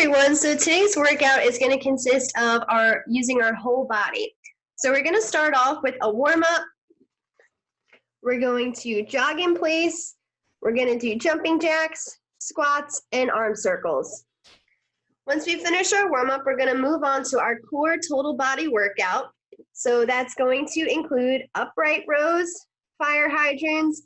everyone, so today's workout is going to consist of using our whole body. So we're going to start off with a warm-up. We're going to jog in place. We're going to do jumping jacks, squats, and arm circles. Once we finish our warm-up, we're going to move on to our core total body workout. So that's going to include upright rows, fire hydrants,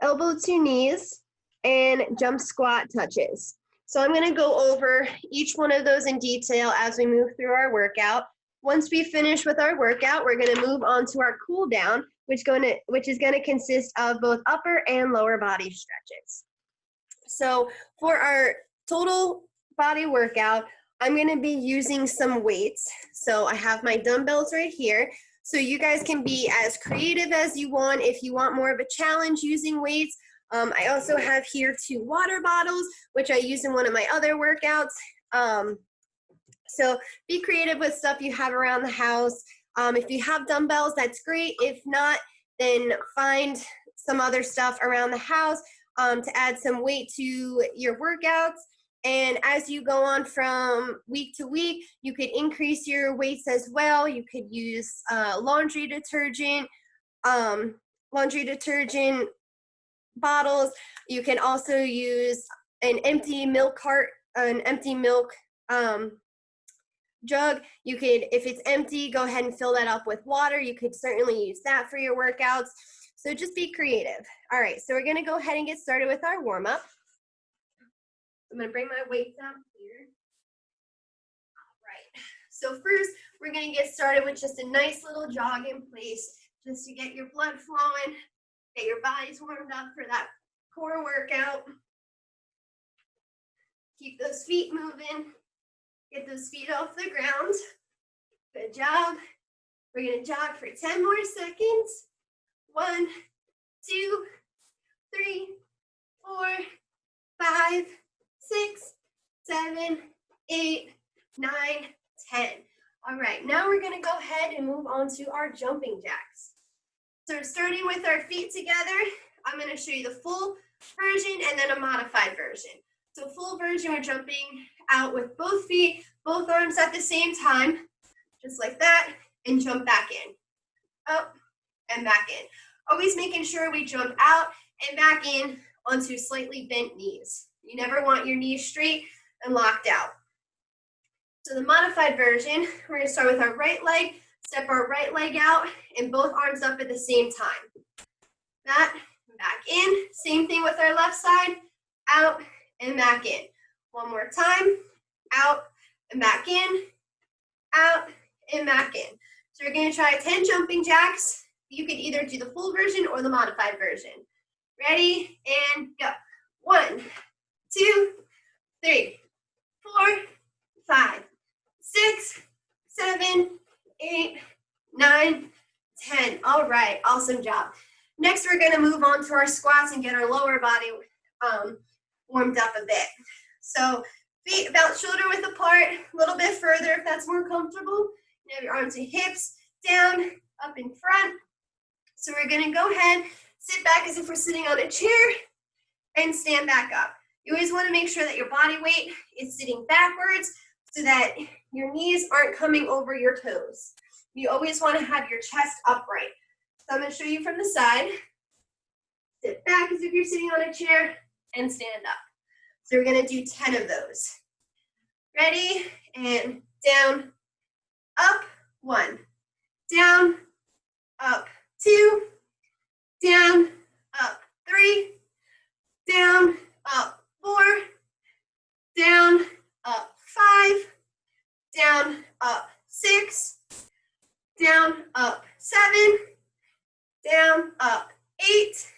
elbow to knees, and jump squat touches. So I'm going to go over each one of those in detail as we move through our workout. Once we finish with our workout, we're going to move on to our cool down, which is going to consist of both upper and lower body stretches. So for our total body workout, I'm going to be using some weights. So I have my dumbbells right here. So you guys can be as creative as you want. If you want more of a challenge using weights, I also have here 2 water bottles, which I use in one of my other workouts. So be creative with stuff you have around the house. If you have dumbbells, that's great. If not, then find some other stuff around the house to add some weight to your workouts. And as you go on from week to week, you could increase your weights as well. You could use laundry detergent bottles. You can also use an empty milk jug. You could, if it's empty, go ahead and fill that up with water. You could certainly use that for your workouts. So just be creative. All right, so we're gonna go ahead and get started with our warm-up. I'm gonna bring my weights up here. All right, so first we're gonna get started with just a nice little jog in place, just to get your blood flowing, get your bodies warmed up for that core workout. Keep those feet moving. Get those feet off the ground. Good job. We're gonna jog for 10 more seconds. 1, 2, 3, 4, 5, 6, 7, 8, 9, 10. All right, now we're gonna go ahead and move on to our jumping jacks. So starting with our feet together, I'm gonna show you the full version and then a modified version. So full version, we're jumping out with both feet, both arms at the same time, just like that, and jump back in. Up and back in. Always making sure we jump out and back in onto slightly bent knees. You never want your knees straight and locked out. So the modified version, we're gonna start with our right leg, step our right leg out, and both arms up at the same time. That, back in. Same thing with our left side, out and back in. One more time, out and back in, out and back in. So we're gonna try 10 jumping jacks. You can either do the full version or the modified version. Ready, and go. 1, 2, 3, 4, 5, 6, 7, 8, 9, 10. All right, awesome job. Next, we're gonna move on to our squats and get our lower body warmed up a bit. So feet about shoulder width apart, a little bit further if that's more comfortable. You have your arms and hips down, up in front. So we're gonna go ahead, sit back as if we're sitting on a chair, and stand back up. You always wanna make sure that your body weight is sitting backwards so that your knees aren't coming over your toes. You always wanna have your chest upright. So I'm gonna show you from the side. Sit back as if you're sitting on a chair and stand up. So we're gonna do 10 of those. Ready, and down, up, 1, down, up, 2, down, up, 3, down, up, 4, down, up, 5, down, up, 6, down, up, 7, down, up, 8,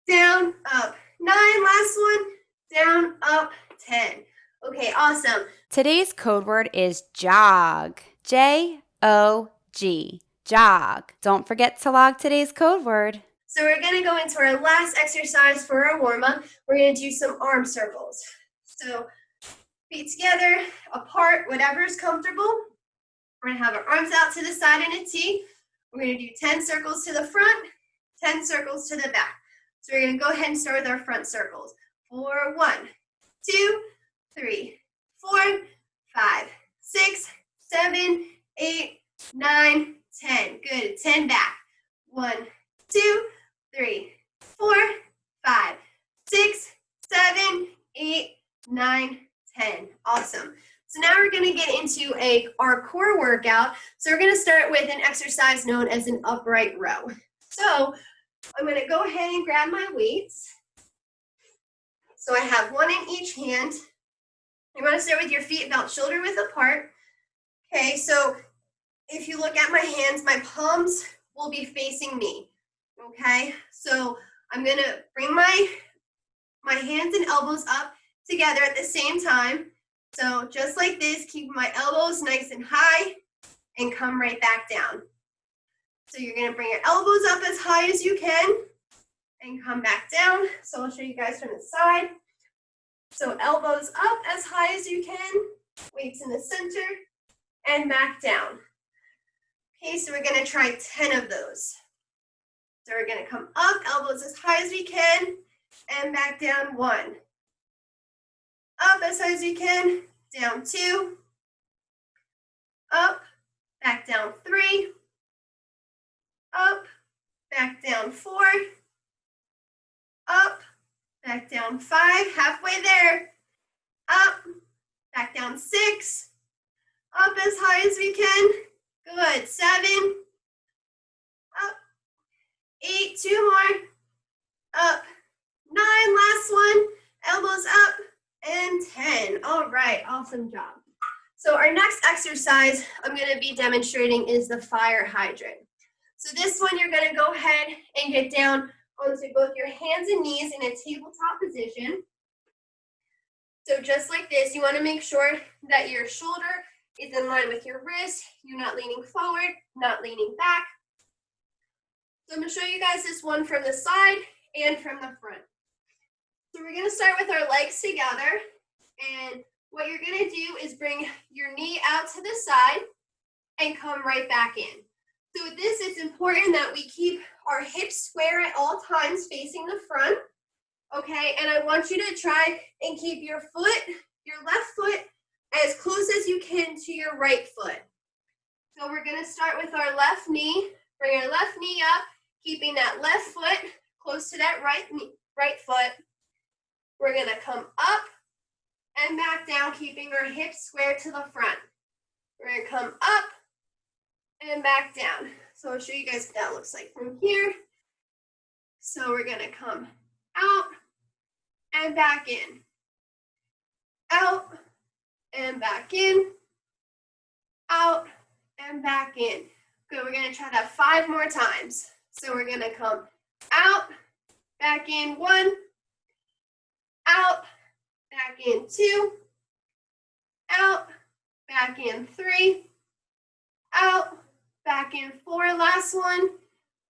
down, up, 9, last one, down, up, 10. Okay, awesome. Today's code word is jog. J-O-G. Jog. Don't forget to log today's code word. So we're gonna go into our last exercise for our warm-up. We're gonna do some arm circles. So feet together, apart, whatever's comfortable. We're gonna have our arms out to the side in a T. We're gonna do 10 circles to the front, 10 circles to the back. So we're gonna go ahead and start with our front circles. For 1, 2, 3, 4, 5, 6, 7, 8, 9, 10. Good. 10 back. 1, 2, 3, 4, 5, 6, 7, 8, 9, 10. Awesome. So now we're going to get into our core workout. So we're going to start with an exercise known as an upright row. So I'm going to go ahead and grab my weights. So I have one in each hand. You want to start with your feet about shoulder width apart. Okay, so if you look at my hands, my palms will be facing me. Okay, so I'm going to bring my hands and elbows up together at the same time. So just like this, keep my elbows nice and high and come right back down. So you're going to bring your elbows up as high as you can and come back down. So I'll show you guys from the side. So elbows up as high as you can, weights in the center, and back down. Okay, so we're going to try 10 of those. So we're going to come up, elbows as high as we can, and back down 1. Up as high as you can, down 2. Up, back down 3. Up, back down 4. Up, back down 5, halfway there. Up, back down 6. Up as high as we can. Good. 7. Up. 8. 2 more. Up. 9. Last one. Elbows up. And 10. All right. Awesome job. So our next exercise I'm going to be demonstrating is the fire hydrant. So this one you're going to go ahead and get down onto both your hands and knees in a tabletop position. So just like this, you want to make sure that your shoulder is in line with your wrist. You're not leaning forward, not leaning back. So I'm going to show you guys this one from the side and from the front. So we're going to start with our legs together. And what you're going to do is bring your knee out to the side and come right back in. So with this, it's important that we keep our hips square at all times facing the front, okay? And I want you to try and keep your left foot, as close as you can to your right foot. So we're gonna start with our left knee. Bring our left knee up, keeping that left foot close to that right foot. We're gonna come up and back down, keeping our hips square to the front. We're gonna come up and back down. So I'll show you guys what that looks like from here. So we're gonna come out and back in. Out and back in. Out and back in. Good, we're gonna try that 5 more times. So we're gonna come out, back in 1, out, back in 2, out, back in 3, out, back in 4, last one,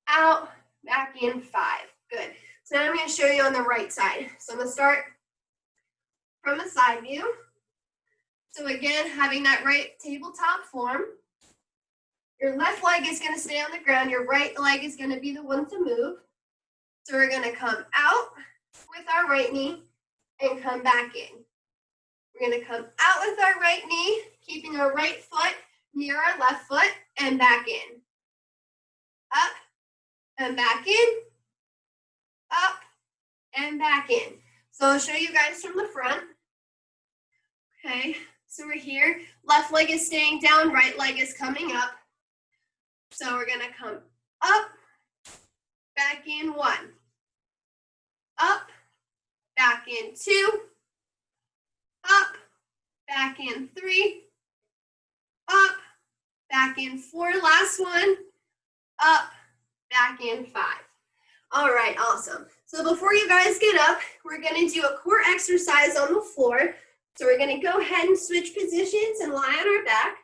out, back in 5. Good. So now I'm going to show you on the right side. So I'm going to start from a side view. So again, having that right tabletop form. Your left leg is going to stay on the ground. Your right leg is going to be the one to move. So we're going to come out with our right knee and come back in. We're going to come out with our right knee, keeping our right foot near our left foot, and back in. Up and back in. Up and back in. So I'll show you guys from the front. Okay, so we're here. Left leg is staying down, right leg is coming up. So we're going to come up, back in 1. Up, back in 2. Up, back in 3. Up, back in 4. Last one. Up, back in 5. All right, awesome. So before you guys get up, we're going to do a core exercise on the floor. So we're going to go ahead and switch positions and lie on our back.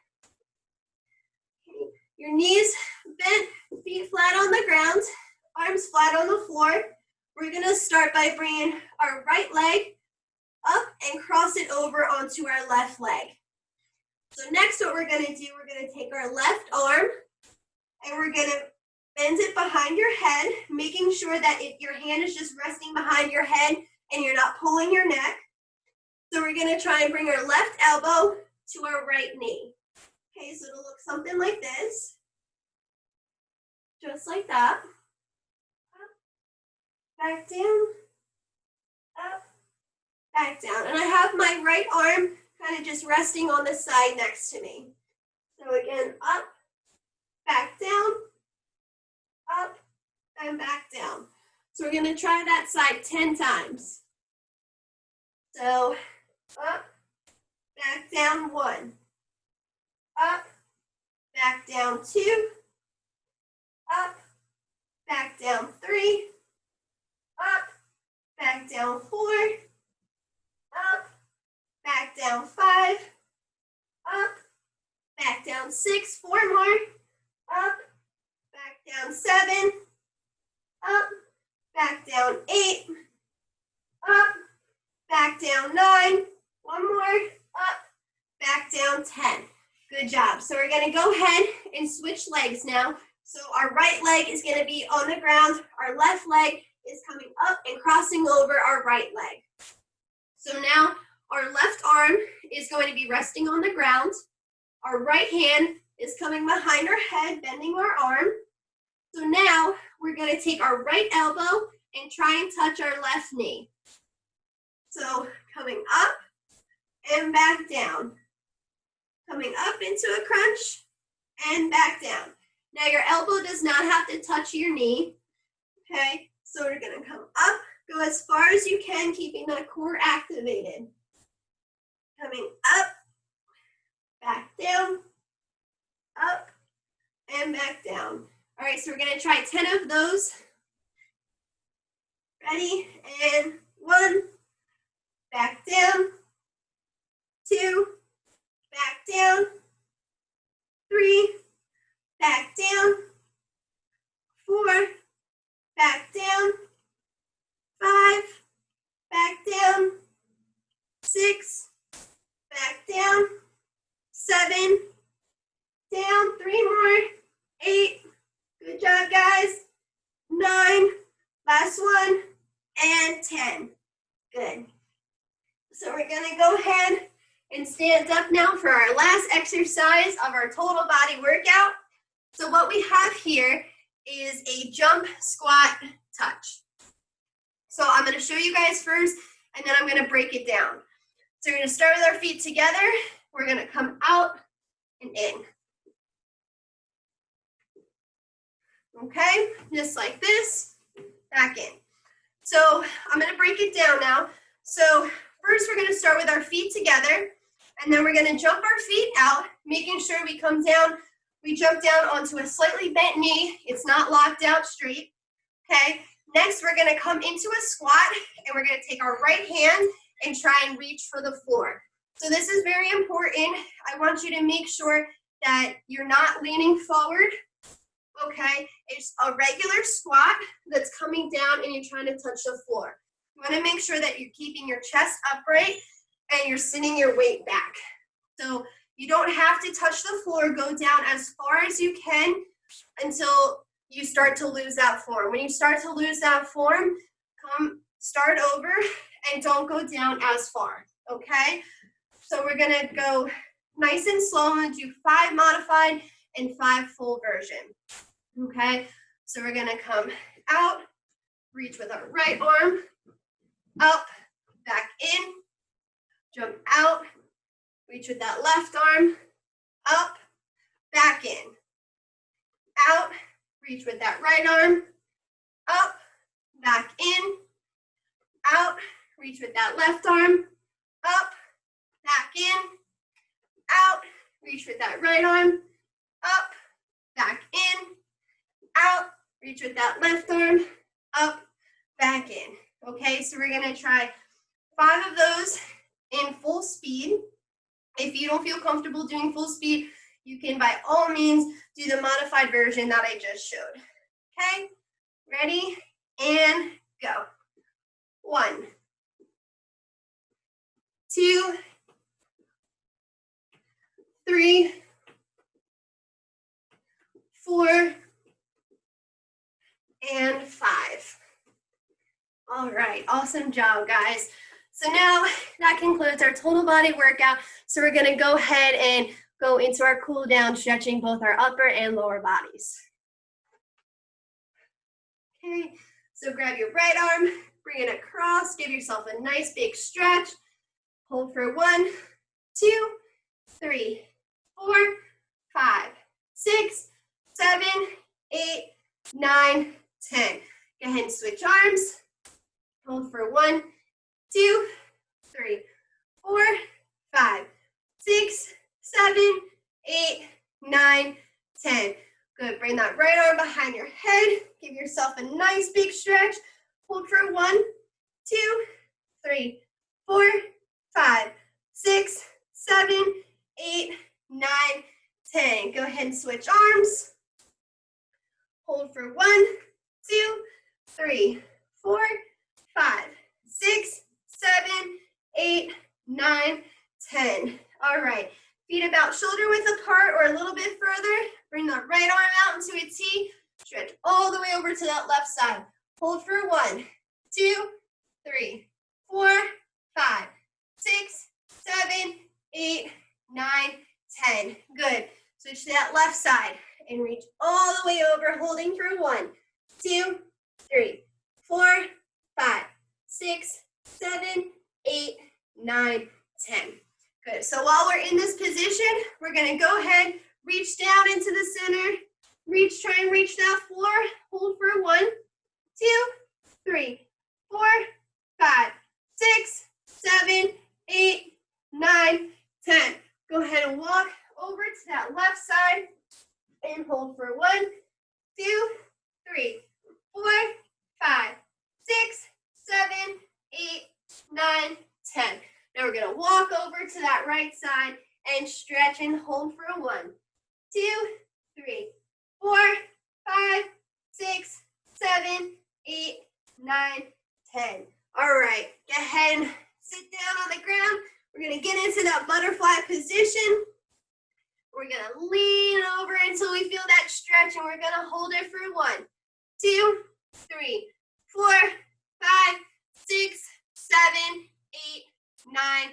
Your knees bent, feet flat on the ground, arms flat on the floor. We're going to start by bringing our right leg up and cross it over onto our left leg. So next what we're going to do, we're going to take our left arm and we're going to bend it behind your head, making sure that your hand is just resting behind your head and you're not pulling your neck. So we're gonna try and bring our left elbow to our right knee. Okay, so it'll look something like this. Just like that. Up, back down, up, back down. And I have my right arm kind of just resting on the side next to me. So again, up, back down, up, and back down. So we're gonna try that side 10 times. So up, back down 1, up, back down 2, up, back down 3, up, back down 4, up, back down 5, up, back down 6, 4 more, up, back down 7, up, back down 8, up, back down 9, 1 more, up, back down 10. Good job. So we're gonna go ahead and switch legs now. So our right leg is gonna be on the ground, our left leg is coming up and crossing over our right leg. So now our left arm is going to be resting on the ground. Our right hand is coming behind our head, bending our arm. So now we're gonna take our right elbow and try and touch our left knee. So coming up and back down. Coming up into a crunch and back down. Now your elbow does not have to touch your knee, okay? So we're gonna come up, go as far as you can, keeping that core activated. Coming up, back down, up, and back down. All right, so we're gonna try 10 of those. Ready? And 1, back down, 2, back down, 3, back down, 4, back down, 5, back down, 6, back down, 7, down, 3 more, 8, good job guys, 9, last one, and 10, good. So we're gonna go ahead and stand up now for our last exercise of our total body workout. So what we have here is a jump, squat, touch. So I'm gonna show you guys first, and then I'm gonna break it down. So we're gonna start with our feet together. We're gonna come out and in. Okay, just like this, back in. So I'm gonna break it down now. So first we're gonna start with our feet together, and then we're gonna jump our feet out, making sure we come down, we jump down onto a slightly bent knee. It's not locked out straight, okay? Next, we're gonna come into a squat, and we're gonna take our right hand and try and reach for the floor. So this is very important. I want you to make sure that you're not leaning forward, okay? It's a regular squat that's coming down and you're trying to touch the floor. You wanna make sure that you're keeping your chest upright and you're sitting your weight back. So you don't have to touch the floor. Go down as far as you can until you start to lose that form. When you start to lose that form, start over and don't go down as far, okay? So we're gonna go nice and slow and do 5 modified and 5 full version, okay? So we're gonna come out, reach with our right arm, up, back in, jump out, reach with that left arm, up, back in, out, reach with that right arm, up, back in, out, reach with that left arm, up, back in, out, reach with that right arm, up, back in, out, reach with that left arm, up, back in. Okay, so we're gonna try 5 of those in full speed. If you don't feel comfortable doing full speed, you can by all means do the modified version that I just showed. Okay, ready and go. 1, 2, 3, 4, and 5. All right, awesome job, guys. So now that concludes our total body workout. So we're gonna go ahead and go into our cool down, stretching both our upper and lower bodies. Okay, so grab your right arm, bring it across, give yourself a nice big stretch. Hold for 1, 2, 3, 4, 5, 6, 7, 8, 9, 10. Go ahead and switch arms. Hold for 1, 2, 3, 4, 5, 6, 7, 8, 9, 10. Good. Bring that right arm behind your head. Give yourself a nice big stretch. Hold for 1, 2, 3, 4, 5, 6, 7, 8, 9, 10. Go ahead and switch arms. Hold for 1, 2, 3, 4, 5, 6, 7, 8, 9, 10. All right. Feet about shoulder width apart or a little bit further. Bring that right arm out into a T. Stretch all the way over to that left side. Hold for 1, 2, 3, 4, 5, 6, 7, 8, 9, 10. Good. Switch to that left side and reach all the way over, holding for 1, 2, 3, 4, 5, 6, 7, 8, 9, 10. Good. So while we're in this position, we're going to go ahead, reach down into the center, try and reach that floor. Hold for 1, 2, 3, 4, 5, 6, 7, 8, 9, 10. Go ahead and walk over to that left side and hold for 1, 2, 3, 4, 5, 6, 7, 8, 9, 10. Now we're going to walk over to that right side and stretch and hold for 1, 2, 3, 4, 5, 6, 7, 8, 9, 10. All right, go ahead and sit down on the ground. We're going to get into that butterfly position. We're going to lean over until we feel that stretch, and we're going to hold it for 1, 2, 3, 4, 5, 6, 7, 8, 9,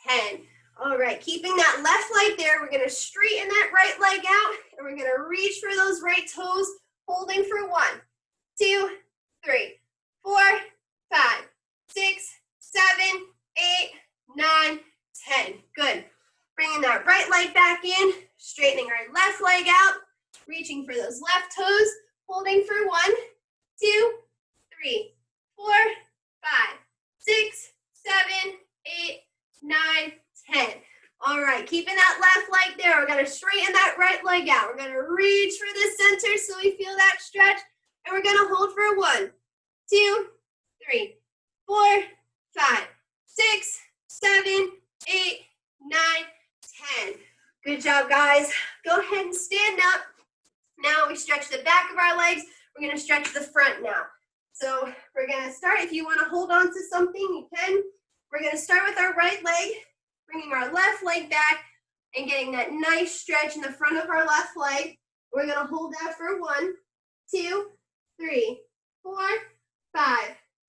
10. All right, keeping that left leg there, we're going to straighten that right leg out, and we're going to reach for those right toes, holding for 1, 2, 3, 4, 5, 6, 7, 8, 9, 10. Good. Bringing that right leg back in, straightening our left leg out, reaching for those left toes, holding for 1, 2, 3, 4, 5, 6, 7, 8, 9, 10. All right, keeping that left leg there. We're going to straighten that right leg out. We're going to reach for the center so we feel that stretch. And we're going to hold for 1, 2, 3, 4, 5, 6, 7, 8, 9, 10. Good job, guys. Go ahead and stand up. Now we stretch the back of our legs. We're going to stretch the front now. So we're going to start. If you want to hold on to something, you can. We're going to start with our right leg, bringing our left leg back and getting that nice stretch in the front of our left leg. We're going to hold that for 1, 2, 3, 4, 5,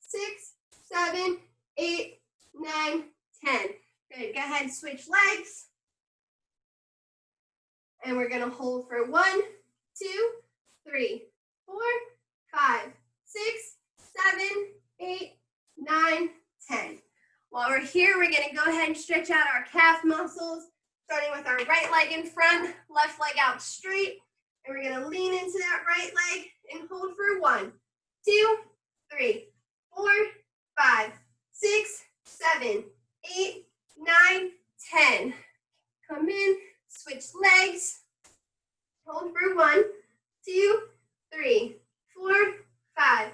6, 7, 8, 9, 10. Good. Go ahead and switch legs. And we're going to hold for 1, 2, 3, 4, 5, 6, 7, 8, 9, 10. While we're here, we're going to go ahead and stretch out our calf muscles, starting with our right leg in front, left leg out straight. And we're going to lean into that right leg and hold for 1, 2, 3, 4, 5, 6, 7, 8, 9, 10. Come in, switch legs. Hold for 1, 2, 3, 4, 5,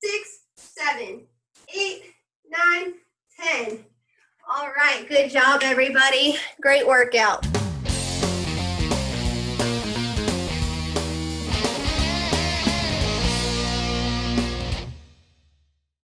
6, 7, 8, 9, 10. All right, good job, everybody. Great workout.